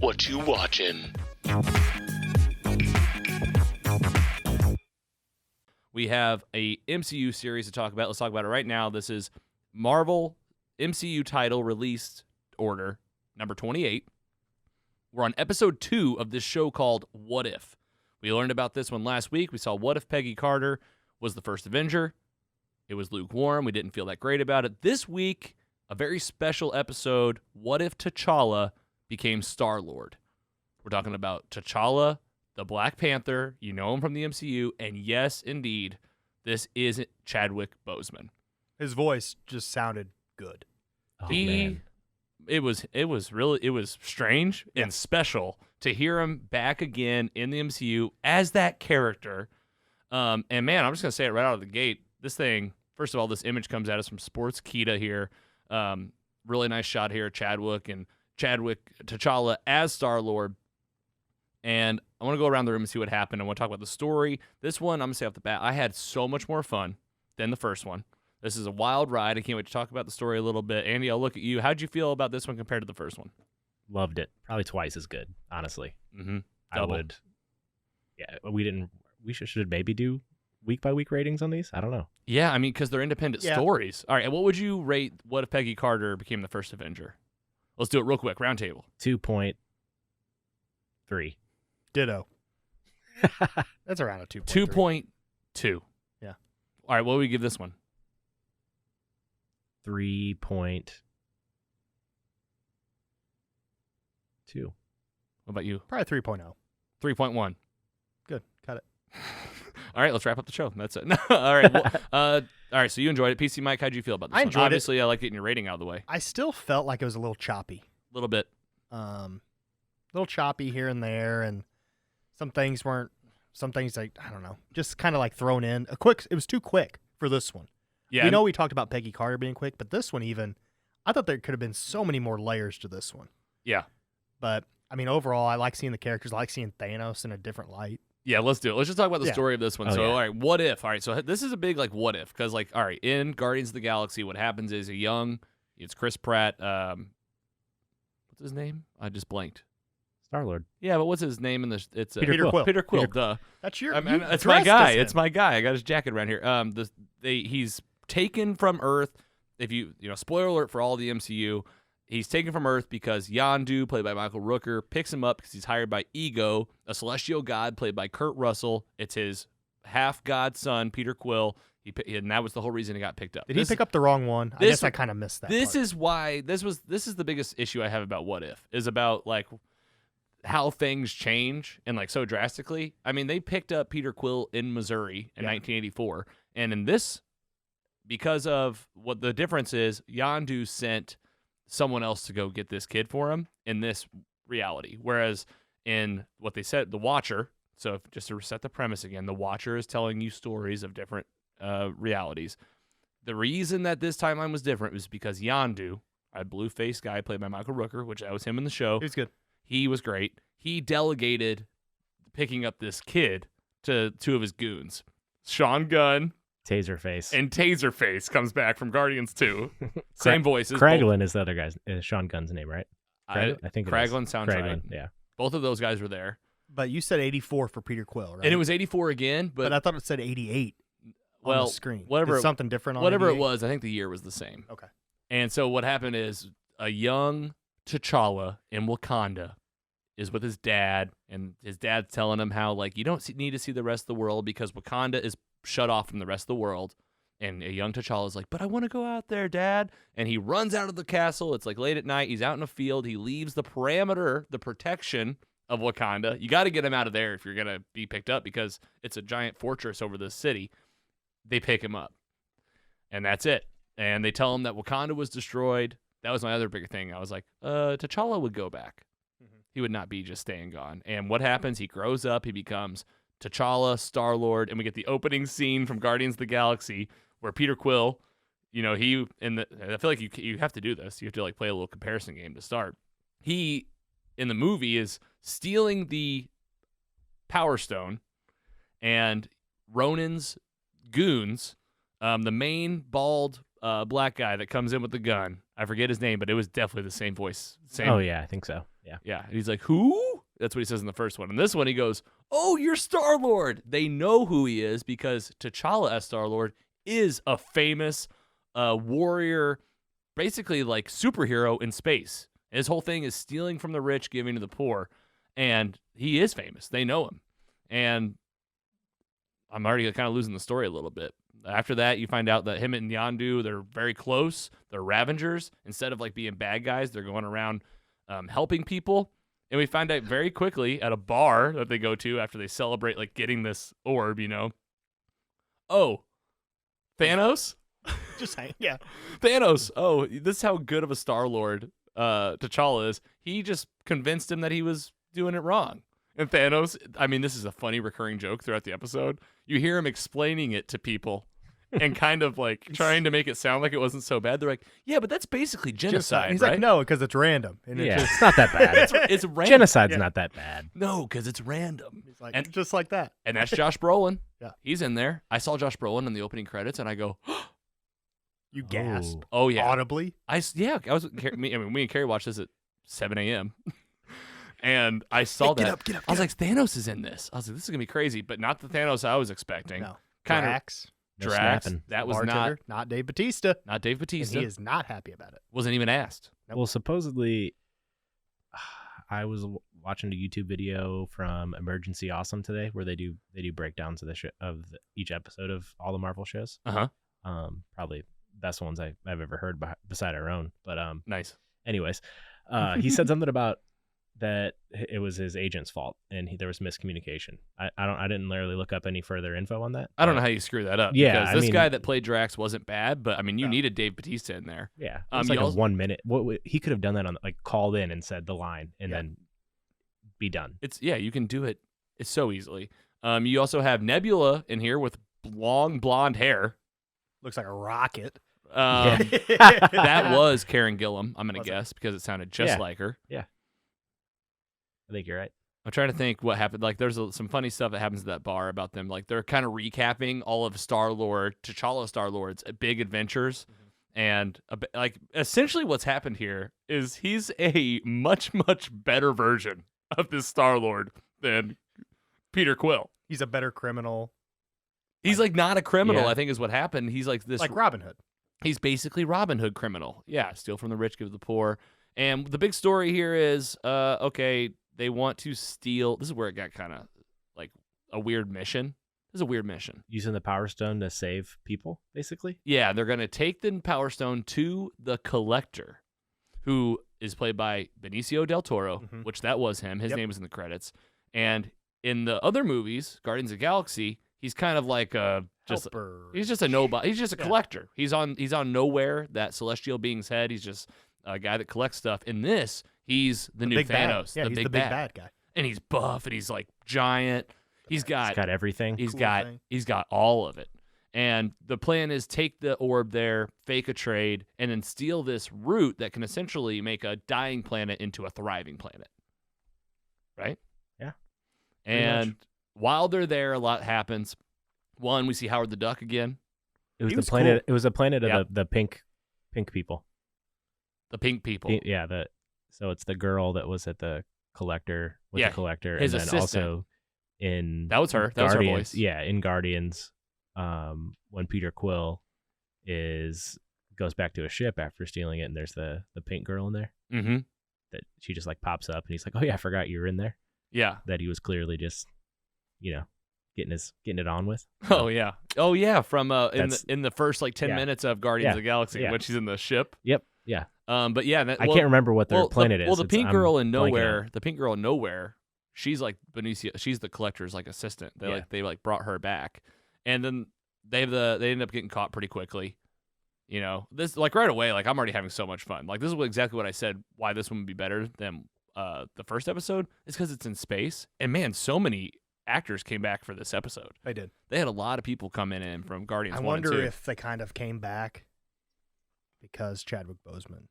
What you watching? We have a MCU series to talk about. Let's talk about it right now. This is Marvel MCU title release order number 28. We're on episode 2 of this show called What If. We learned about this one last week. We saw what if Peggy Carter was the first Avenger. It was lukewarm. We didn't feel that great about it. This week, a very special episode, what if T'Challa became Star-Lord? We're talking about T'Challa, the Black Panther. You know him from the MCU. And yes, indeed, this isn't Chadwick Boseman. His voice just sounded good. Oh, man. It was strange and special to hear him back again in the MCU as that character. And man, I'm just gonna say it right out of the gate. This thing, first of all, this image comes at us from Sports Kita here. Really nice shot here, Chadwick T'Challa as Star-Lord. And I want to go around the room and see what happened. I want to talk about the story. This one, I'm gonna say off the bat, I had so much more fun than the first one. This is a wild ride. I can't wait to talk about the story a little bit. Andy, I'll look at you. How'd you feel about this one compared to the first one? Loved it. Probably twice as good, honestly. Mm-hmm. I would. Yeah, we should maybe do week by week ratings on these. I don't know. Yeah, I mean, because they're independent stories. All right, and what would you rate what if Peggy Carter became the first Avenger? Let's do it real quick. Round table. 2.3. Ditto. That's around a 2.3. 2.2. Yeah. All right, what would we give this one? 3.2. What about you? Probably 3.0. 3.1. Good. Cut it. All right, let's wrap up the show. That's it. All right. Well, all right, so you enjoyed it. PC Mike, how'd you feel about this I one? enjoyed it. Obviously, I like getting your rating out of the way. I still felt like it was a little choppy. A little bit. Little choppy here and there, and some things like, I don't know, just kind of like thrown in. It was too quick for this one. Yeah. We know we talked about Peggy Carter being quick, but this one even, I thought there could have been so many more layers to this one. Yeah. But, I mean, overall, I like seeing the characters. I like seeing Thanos in a different light. Yeah, let's do it. Let's just talk about the Yeah. story of this one. Oh, So, yeah. all right, what if? All right, so this is a big, what if? Because, all right, in Guardians of the Galaxy, what happens is it's Chris Pratt. What's his name? I just blanked. Star-Lord. Yeah, but what's his name in the? It's Peter Quill. Peter Quill. Peter- Duh. That's your. It's my guy. It's my guy. I got his jacket around here. He's taken from Earth. If spoiler alert for all the MCU, he's taken from Earth because Yondu, played by Michael Rooker, picks him up because he's hired by Ego, a celestial god played by Kurt Russell. It's his half-god son, Peter Quill. And that was the whole reason he got picked up. Did he pick up the wrong one? I guess I kind of missed that. This part. is why this is the biggest issue I have about What If, is about how things change and so drastically. I mean, they picked up Peter Quill in Missouri in 1984, and in this, because of what the difference is, Yondu sent someone else to go get this kid for him in this reality. Whereas in what they said, the Watcher, so just to set the premise again, the Watcher is telling you stories of different realities. The reason that this timeline was different was because Yondu, a blue-faced guy played by Michael Rooker, which that was him in the show. He was good. He was great. He delegated picking up this kid to two of his goons. Sean Gunn Taserface. and Taserface comes back from Guardians 2. Same voices. Kraglin is the other guy's. Sean Gunn's name, right? I think it is. Kraglin sounds right. Kraglin, yeah. Both of those guys were there. But you said 84 for Peter Quill, right? And it was 84 again, but I thought it said 88 on the screen. Whatever Is something different on whatever 88? it was, I think the year was the same. Okay. And so what happened is a young T'Challa in Wakanda is with his dad, and his dad's telling him how, you don't need to see the rest of the world because Wakanda is shut off from the rest of the world. And a young T'Challa is like, but I want to go out there, Dad. And he runs out of the castle. It's late at night. He's out in a field. He leaves the perimeter, the protection of Wakanda. You got to get him out of there if you're going to be picked up because it's a giant fortress over this city. They pick him up. And that's it. And they tell him that Wakanda was destroyed. That was my other big thing. I was like, T'Challa would go back. Mm-hmm. He would not be just staying gone. And what happens? He grows up. He becomes T'Challa, Star-Lord, and we get the opening scene from Guardians of the Galaxy where Peter Quill, I feel like you have to do this. You have to play a little comparison game to start. He, in the movie, is stealing the Power Stone, and Ronan's goons, the main bald black guy that comes in with the gun, I forget his name, but it was definitely the same voice. Oh, yeah, I think so. Yeah. And he's like, who? That's what he says in the first one. In this one, he goes, oh, you're Star-Lord. They know who he is because T'Challa as Star-Lord is a famous warrior, basically like superhero in space. His whole thing is stealing from the rich, giving to the poor. And he is famous. They know him. And I'm already kind of losing the story a little bit. After that, you find out that him and Yondu, they're very close. They're Ravengers. Instead of like being bad guys, they're going around helping people. And we find out very quickly at a bar that they go to after they celebrate like getting this orb, oh, Thanos? Just saying, yeah. Thanos. Oh, this is how good of a Star-Lord T'Challa is. He just convinced him that he was doing it wrong. And Thanos, I mean, this is a funny recurring joke throughout the episode. You hear him explaining it to people and kind of like trying to make it sound like it wasn't so bad. They're like, yeah, but that's basically genocide, He's right? like, no, because it's random. And It's not that bad. It's random. Genocide's not that bad. No, because it's random. He's like, And- just like that. And that's Josh Brolin. Yeah. He's in there. I saw Josh Brolin in the opening credits, and I go, You gasped oh, yeah. audibly. I was. Me and Carrie watched this at 7 a.m. And I saw Get that. up, get up, I was get like, Thanos is in this. I was like, this is gonna be crazy, but not the Thanos I was expecting. No. Kind Drax, No of Drax. snapping. That was bartender, not Dave Bautista. not Dave And Bautista. he is not happy about it. Wasn't even asked. Nope. Well, supposedly, I was watching a YouTube video from Emergency Awesome today, where they do breakdowns of each episode of all the Marvel shows. Probably best ones I've ever heard beside our own. But Nice. anyways, he said something about that it was his agent's fault and there was miscommunication. I didn't literally look up any further info on that. I don't know how you screw that up. Yeah, because I this mean- guy that played Drax wasn't bad, but I mean, you No. needed Dave Bautista in there. Yeah, Um, it's like you a also- 1 minute. He could have done that on like called in and said the line and Yeah. then be done. You can do it. It's so easily. You also have Nebula in here with long blonde hair. Looks like a rocket. That was Karen Gillan, I'm gonna Was it? guess, because it sounded just Yeah. like her. I think you're right. I'm trying to think what happened. Like, there's some funny stuff that happens at that bar about them. Like, they're kind of recapping all of Star-Lord, T'Challa Star-Lord's big adventures. And, like, essentially what's happened here is he's a much, much better version of this Star-Lord than Peter Quill. He's a better criminal. He's, like, not a criminal, Yeah. I think is what happened. He's, like, this... Like Robin Hood. He's basically Robin Hood criminal. Yeah, steal from the rich, give to the poor. And the big story here is, okay, they want to steal. This is where it got kind of like a weird mission. This is a weird mission. Using the Power Stone to save people, basically. Yeah, they're going to take the Power Stone to the Collector, who is played by Benicio del Toro, Mhm. which that was him. His Yep. name was in the credits. And in the other movies, Guardians of the Galaxy, he's kind of like Helper. he's just a nobody. He's just a Yeah. collector. He's on Nowhere, that celestial being's head. He's just a guy that collects stuff. In this, he's the new big bad. Thanos, Yeah, the he's big the big bad. bad guy. And he's buff and he's like giant. He's It's got everything. he's cool got thing. he's got all of it. And the plan is take the orb there, fake a trade, and then steal this root that can essentially make a dying planet into a thriving planet. Right? Yeah, And much. while they're there, a lot happens. One, we see Howard the Duck again. It was He the was planet. cool. It was a planet of Yeah. the pink people. The pink people. Yeah, so it's the girl that was at the collector with Yeah, the collector, his and then assistant. also in That was her. That was her Guardians. voice. Yeah, in Guardians, when Peter Quill goes back to a ship after stealing it, and there's the pink girl in there Mm-hmm. that she just like pops up, and he's like, "Oh yeah, I forgot you were in there." Yeah. That he was clearly just, getting it on with. Oh yeah. Oh yeah. From That's- in the first like 10 yeah. minutes of Guardians of Yeah. the Galaxy Yeah. when she's in the ship. Yep. Yeah. But yeah, I can't remember what their planet is. Well, the It's- pink I'm girl in blanking on Nowhere, it. the pink girl in Nowhere, she's like Benicio. She's the collector's like assistant. They brought her back, and then they end up getting caught pretty quickly. This like right away. Like I'm already having so much fun. Like this is exactly what I said. Why this one would be better than the first episode is because it's in space, and man, so many actors came back for this episode. They did. They had a lot of people coming in from Guardians I 1 and 2. wonder if they kind of came back because Chadwick Boseman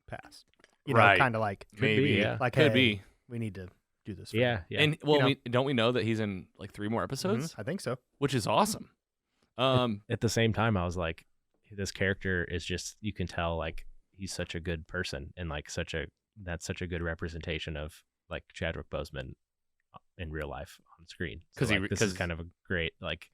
passed. Right. Kind of like, maybe yeah. like could hey, be. we need to do this. for Yeah. you. Yeah. And well, know. don't we know that he's in like 3 more episodes, Mhm, I think so. which is awesome. At the same time, I was like, this character is just, you can tell like he's such a good person and like such a that's such a good representation of like Chadwick Boseman in real life on screen. So, 'Cause this is kind of a great like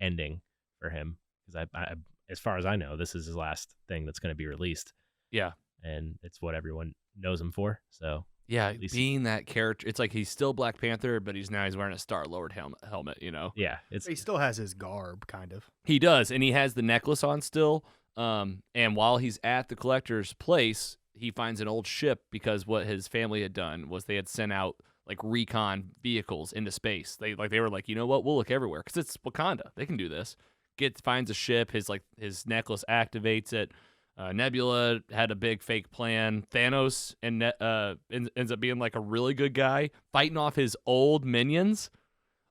ending for him, because I as far as I know, this is his last thing that's going to be released, Yeah. and it's what everyone knows him for. So Yeah, at least being that character, it's like he's still Black Panther, but he's wearing a Star-Lord helmet, you know? yeah, it's He still has his garb, kind of. He does, and he has the necklace on still. And while he's at the collector's place, he finds an old ship, because what his family had done was they had sent out like recon vehicles into space. They were like, you know what, we'll look everywhere because it's Wakanda. They can do this. Finds a ship. His necklace activates it. Nebula had a big fake plan. Thanos ends up being like a really good guy fighting off his old minions,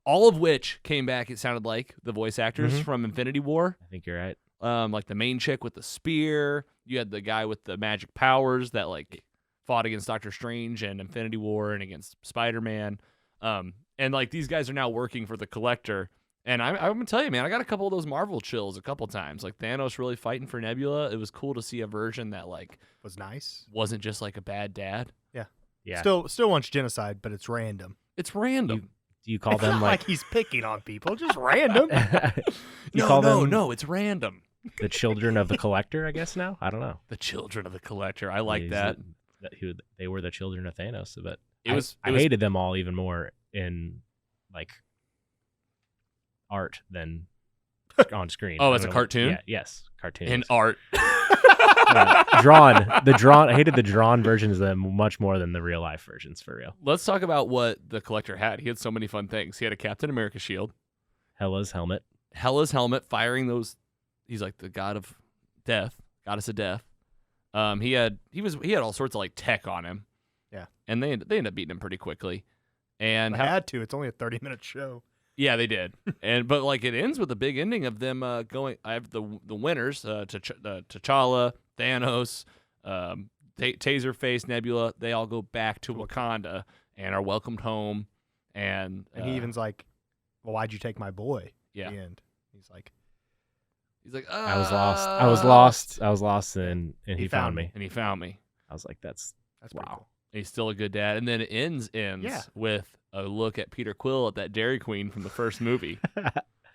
all of which came back. It sounded like the voice actors from Infinity War. I think you're right. Like the main chick with the spear. You had the guy with the magic powers that like fought against Doctor Strange and Infinity War and against Spider-Man. And like these guys are now working for the Collector. And I'm gonna tell you, man, I got a couple of those Marvel chills a couple times. Like Thanos really fighting for Nebula. It was cool to see a version that like Was nice. wasn't just like a bad dad. Yeah. Still wants genocide, but it's random. It's random. Do you call It's them not like? like he's picking on people, just random. You call them No, it's random. the children of the Collector, I guess now? I don't know. The children of the Collector. I like Is that. They were the children of Thanos, but I I hated them all even more in like art than on screen. Oh, I as don't a know what- cartoon? Yeah, yes, cartoons. in art. Drawn. I hated the drawn versions of them much more than the real life versions, for real. Let's talk about what the Collector had. He had so many fun things. He had a Captain America shield, Hela's helmet. Hela's helmet, firing those. He's like the god of death, goddess of death. He had all sorts of like tech on him. Yeah. And they ended up beating him pretty quickly. And I had to. It's only a 30-minute show. yeah, they did. But like it ends with a big ending of them going. I have the winners, T'Challa, Thanos, Taserface, Nebula. They all go back to Wakanda and are welcomed home. And And he even's like, "Well, why'd you take my boy?" Yeah. At the end. He's like, I was lost, and he found me. and he found me. I was like, that's pretty wow. cool. And he's still a good dad. And then it ends Yeah. with a look at Peter Quill at that Dairy Queen from the first movie.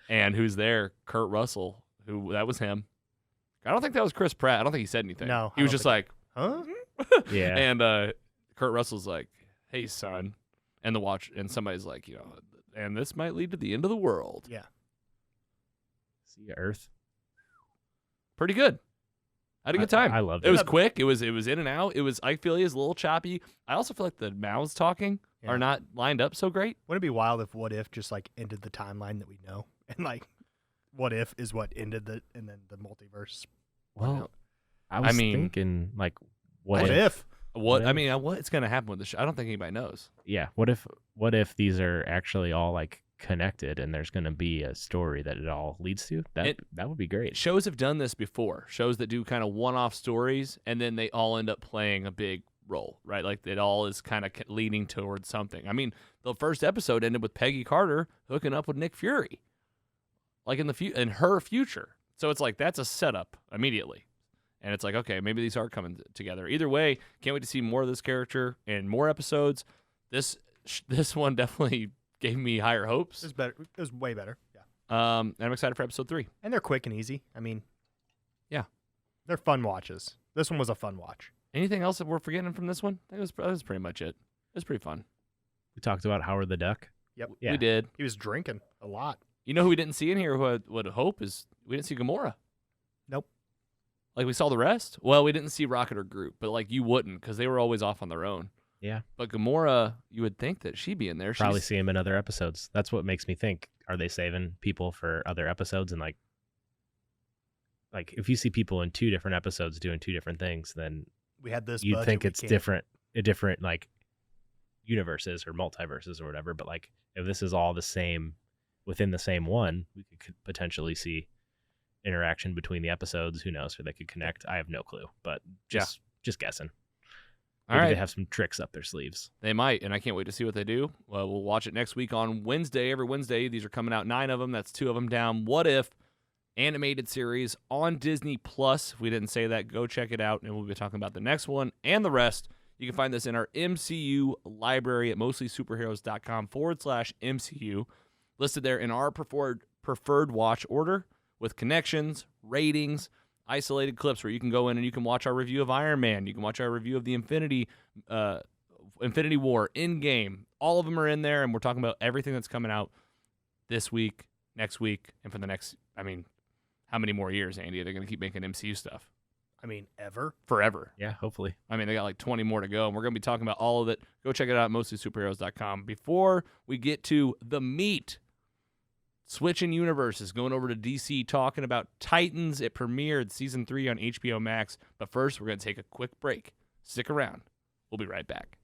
And who's there? Kurt Russell. That was him. I don't think that was Chris Pratt. I don't think he said anything. No, He I was don't just think- like, Huh? Yeah. and Kurt Russell's like, hey, son. And somebody's like, and this might lead to the end of the world. Yeah. See ya, Earth. Pretty good. I had a good time. I loved It it. was quick. It was in and out. I feel he is a little choppy. I also feel like the mouths talking Yeah. are not lined up so great. Wouldn't it be wild if What If just like ended the timeline that we know, and like What If is what ended and then the multiverse. Well, I was thinking like, What what if? What's going to happen with the show? I don't think anybody knows. Yeah. What if these are actually all like connected and there's going to be a story that it all leads to? That would be great. Shows have done this before. Shows that do kind of one-off stories, and then they all end up playing a big role, right? Like it all is kind of leading towards something. I mean, the first episode ended with Peggy Carter hooking up with Nick Fury, like in her future. So it's like that's a setup immediately, and it's like, okay, maybe these are coming together. Either way, can't wait to see more of this character and more episodes. This one definitely gave me higher hopes. It was better. It was way better. Yeah. And I'm excited for episode 3. And they're quick and easy. I mean, yeah, they're fun watches. This one was a fun watch. Anything else that we're forgetting from this one? I think that was pretty much it. It was pretty fun. We talked about Howard the Duck. Yep. Yeah. We did. He was drinking a lot. You know who we didn't see in here who I would hope is we didn't see Gamora. Nope. Like we saw the rest? Well, we didn't see Rocket or Groot, but like you wouldn't because they were always off on their own. Yeah. But Gamora, you would think that she'd be in there. Probably see him in other episodes. That's what makes me think, are they saving people for other episodes? And like if you see people in 2 different episodes doing 2 different things, then We had this. you'd budget, think we it's can't- different like universes or multiverses or whatever. But like if this is all the same within the same one, we could potentially see interaction between the episodes. Who knows? Or they could connect. I have no clue, but just guessing. All Maybe right. they have some tricks up their sleeves. They might, and I can't wait to see what they do. Well, we'll watch it next week on Wednesday. Every Wednesday, these are coming out. 9 of them. That's 2 of them down. What If animated series on Disney Plus. If we didn't say that, go check it out, and we'll be talking about the next one and the rest. You can find this in our MCU library at mostlysuperheroes.com/MCU, listed there in our preferred watch order with connections, ratings, isolated clips where you can go in and you can watch our review of Iron Man. You can watch our review of the Infinity War, Endgame. All of them are in there, and we're talking about everything that's coming out this week, next week, and for the next, how many more years, Andy? They're going to keep making MCU stuff. Ever? Forever. Yeah, hopefully. They got like 20 more to go, and we're going to be talking about all of it. Go check it out at mostlysuperheroes.com. Before we get to the meat, switching universes, going over to DC, talking about Titans. It premiered Season 3 on HBO Max. But first, we're going to take a quick break. Stick around. We'll be right back.